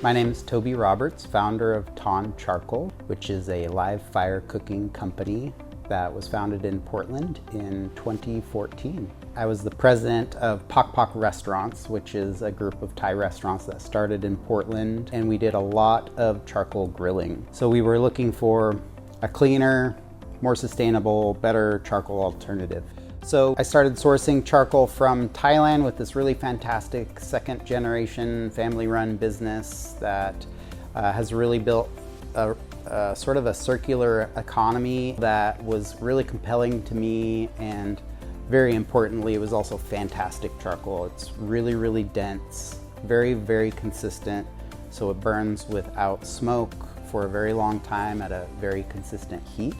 My name is Toby Roberts, founder of Thaan Charcoal, which is a live fire cooking company that was founded in Portland in 2014. I was the president of Pok Pok Restaurants, which is a group of Thai restaurants that started in Portland, and we did a lot of charcoal grilling. So we were looking for a cleaner, more sustainable, better charcoal alternative. So I started sourcing charcoal from Thailand with this really fantastic second generation family run business that has really built a sort of a circular economy that was really compelling to me, and very importantly, it was also fantastic charcoal. It's really, really dense, very, very consistent, so it burns without smoke for a very long time at a very consistent heat.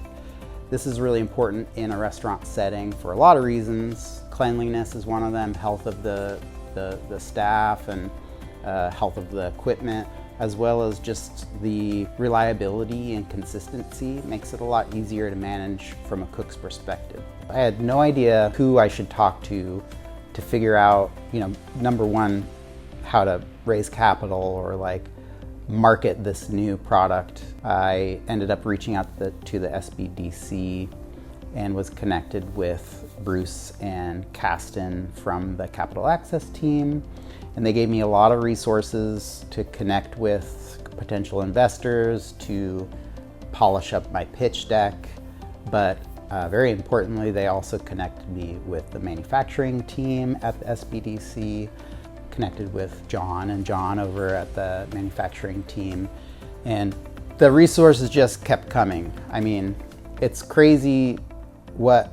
This is really important in a restaurant setting for a lot of reasons. Cleanliness is one of them, health of the staff and health of the equipment, as well as just the reliability and consistency makes it a lot easier to manage from a cook's perspective. I had no idea who I should talk to figure out, number one, how to raise capital or market this new product. I ended up reaching out to the SBDC and was connected with Bruce and Caston from the Capital Access team. And they gave me a lot of resources to connect with potential investors, to polish up my pitch deck. But very importantly, they also connected me with the manufacturing team at the SBDC, connected with John over at the manufacturing team. And the resources just kept coming. I mean, it's crazy what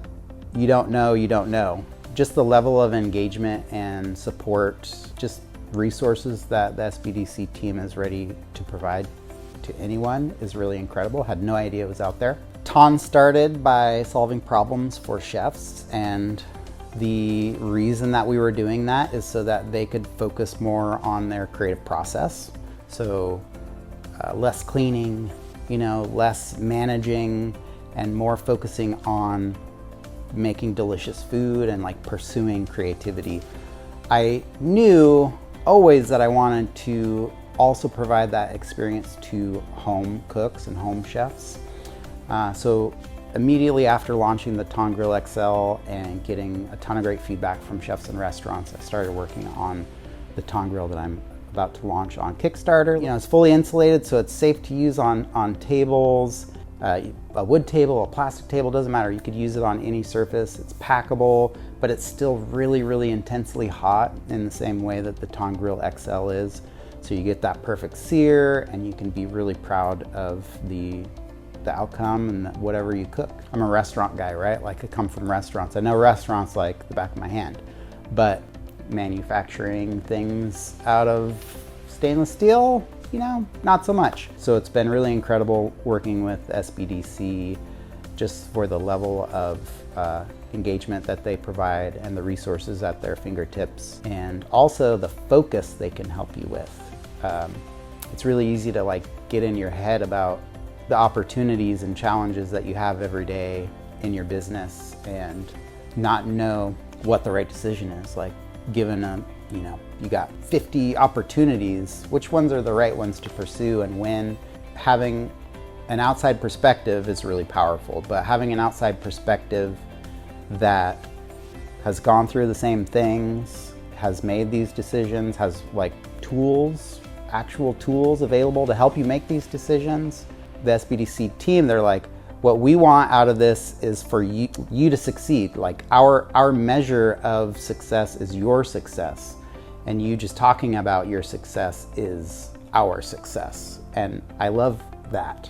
you don't know. Just the level of engagement and support, just resources that the SBDC team is ready to provide to anyone is really incredible. Had no idea it was out there. Thaan started by solving problems for chefs, and the reason that we were doing that is so that they could focus more on their creative process. So less cleaning, less managing, and more focusing on making delicious food and pursuing creativity. I knew always that I wanted to also provide that experience to home cooks and home chefs. So immediately after launching the Thaan Grill XL and getting a ton of great feedback from chefs and restaurants, I started working on the Thaan Grill that I'm about to launch on Kickstarter. It's fully insulated, so it's safe to use on tables, a wood table, a plastic table, doesn't matter. You could use it on any surface. It's packable, but it's still really, really intensely hot in the same way that the Thaan Grill XL is. So you get that perfect sear, and you can be really proud of the outcome and whatever you cook. I'm a restaurant guy, right? I come from restaurants. I know restaurants like the back of my hand, but manufacturing things out of stainless steel, not so much. So it's been really incredible working with SBDC just for the level of engagement that they provide and the resources at their fingertips, and also the focus they can help you with. It's really easy to get in your head about the opportunities and challenges that you have every day in your business and not know what the right decision is. Given you got 50 opportunities, which ones are the right ones to pursue and when? Having an outside perspective is really powerful, but having an outside perspective that has gone through the same things, has made these decisions, has tools, actual tools available to help you make these decisions. The SBDC team, they're what we want out of this is for you to succeed. Our measure of success is your success, and you just talking about your success is our success. And I love that.